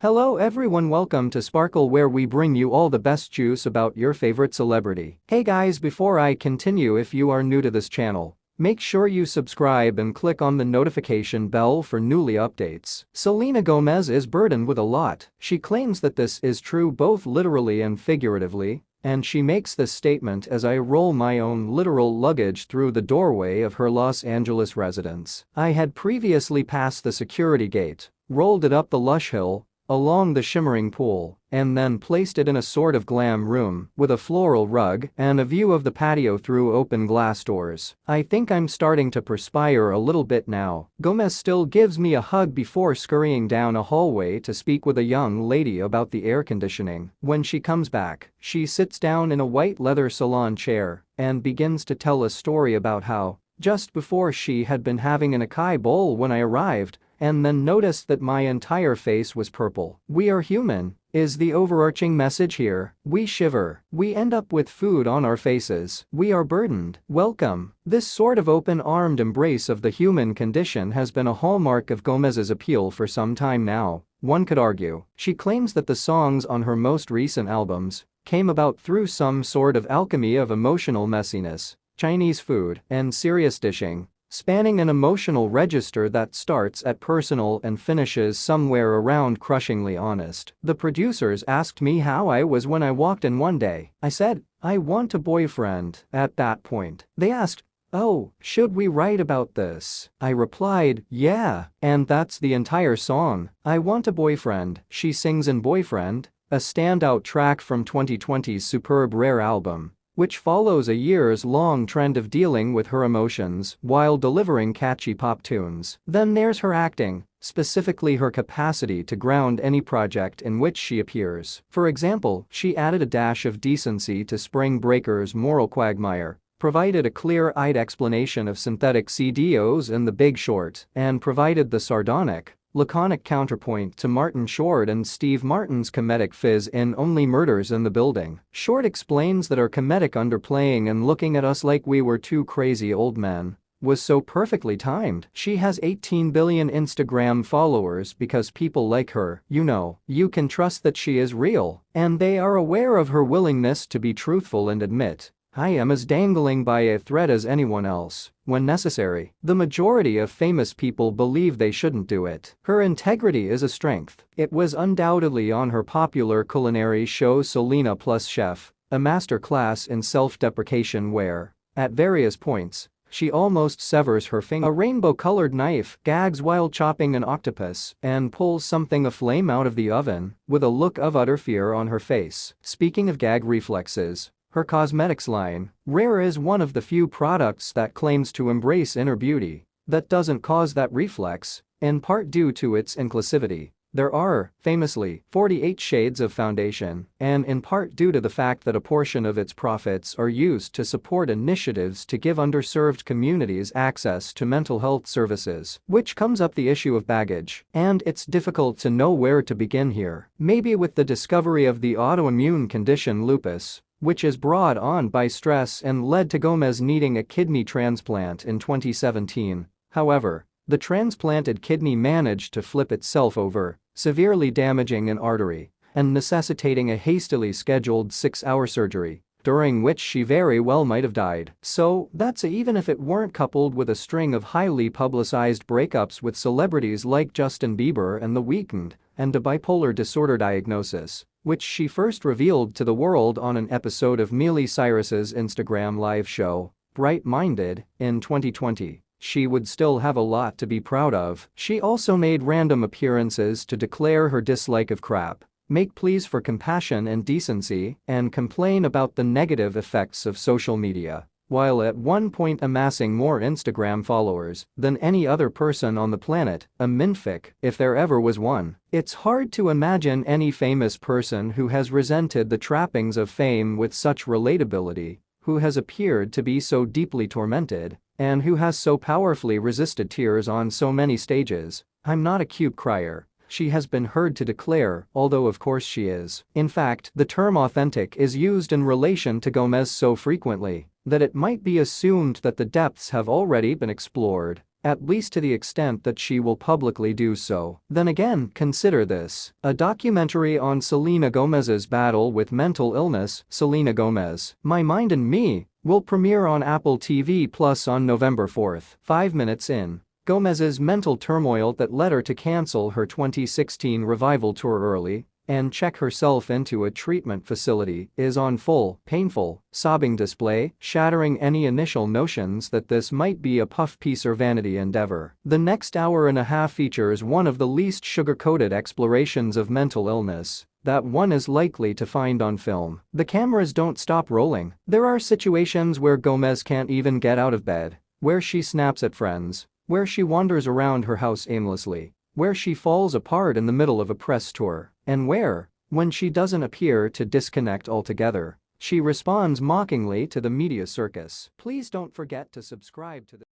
Hello everyone, welcome to Sparkle where we bring you all the best juice about your favorite celebrity. Hey guys, before I continue, if you are new to this channel, make sure you subscribe and click on the notification bell for newly updates. Selena Gomez is burdened with a lot. She claims that this is true both literally and figuratively, and she makes this statement as I roll my own literal luggage through the doorway of her Los Angeles residence. I had previously passed the security gate, rolled it up the lush hill, along the shimmering pool, and then placed it in a sort of glam room with a floral rug and a view of the patio through open glass doors. I think I'm starting to perspire a little bit now. Gomez still gives me a hug before scurrying down a hallway to speak with a young lady about the air conditioning. When she comes back, she sits down in a white leather salon chair and begins to tell a story about how, just before, she had been having an acai bowl when I arrived, and then noticed that my entire face was purple. We are human, is the overarching message here. We shiver. We end up with food on our faces. We are burdened. Welcome. This sort of open-armed embrace of the human condition has been a hallmark of Gomez's appeal for some time now, one could argue. She claims that the songs on her most recent albums came about through some sort of alchemy of emotional messiness, Chinese food, and serious dishing, spanning an emotional register that starts at personal and finishes somewhere around crushingly honest. The producers asked me how I was when I walked in one day. I said, I want a boyfriend. At that point, they asked, oh, should we write about this? I replied, yeah, and that's the entire song. I want a boyfriend, she sings in Boyfriend, a standout track from 2020's superb Rare album, which follows a years-long trend of dealing with her emotions while delivering catchy pop tunes. Then there's her acting, specifically her capacity to ground any project in which she appears. For example, she added a dash of decency to Spring Breaker's moral quagmire, provided a clear-eyed explanation of synthetic CDOs in The Big Short, and provided the sardonic, laconic counterpoint to Martin Short and Steve Martin's comedic fizz in Only Murders in the Building. Short explains that her comedic underplaying and looking at us like we were two crazy old men was so perfectly timed. She has 18 billion Instagram followers because people like her. You can trust that she is real, and they are aware of her willingness to be truthful and admit, I am as dangling by a thread as anyone else, when necessary. The majority of famous people believe they shouldn't do it. Her integrity is a strength. It was undoubtedly on her popular culinary show Selena Plus Chef, a masterclass in self-deprecation where, at various points, she almost severs her finger. A rainbow-colored knife gags while chopping an octopus and pulls something aflame out of the oven with a look of utter fear on her face. Speaking of gag reflexes, her cosmetics line, Rare, is one of the few products that claims to embrace inner beauty that doesn't cause that reflex, in part due to its inclusivity. There are, famously, 48 shades of foundation, and in part due to the fact that a portion of its profits are used to support initiatives to give underserved communities access to mental health services, which comes up the issue of baggage. And it's difficult to know where to begin here. Maybe with the discovery of the autoimmune condition lupus, which is brought on by stress and led to Gomez needing a kidney transplant in 2017. However, the transplanted kidney managed to flip itself over, severely damaging an artery and necessitating a hastily scheduled 6-hour surgery, during which she very well might have died. So, that's even if it weren't coupled with a string of highly publicized breakups with celebrities like Justin Bieber and The Weeknd, and a bipolar disorder diagnosis, which she first revealed to the world on an episode of Miley Cyrus's Instagram live show, Bright Minded, in 2020. She would still have a lot to be proud of. She also made random appearances to declare her dislike of crap, make pleas for compassion and decency, and complain about the negative effects of social media, while at one point amassing more Instagram followers than any other person on the planet, a minfic, if there ever was one. It's hard to imagine any famous person who has resented the trappings of fame with such relatability, who has appeared to be so deeply tormented, and who has so powerfully resisted tears on so many stages. I'm not a cute crier, she has been heard to declare, although of course she is. In fact, the term authentic is used in relation to Gomez so frequently that it might be assumed that the depths have already been explored. At least to the extent that she will publicly do so. Then again, consider this. A documentary on Selena Gomez's battle with mental illness, Selena Gomez, My Mind and Me, will premiere on Apple TV Plus on November 4. 5 minutes in, Gomez's mental turmoil that led her to cancel her 2016 revival tour early and check herself into a treatment facility is on full, painful, sobbing display, shattering any initial notions that this might be a puff piece or vanity endeavor. The next hour and a half features one of the least sugar-coated explorations of mental illness that one is likely to find on film. The cameras don't stop rolling. There are situations where Gomez can't even get out of bed, where she snaps at friends, where she wanders around her house aimlessly, where she falls apart in the middle of a press tour, and where, when she doesn't appear to disconnect altogether, she responds mockingly to the media circus. Please don't forget to subscribe to the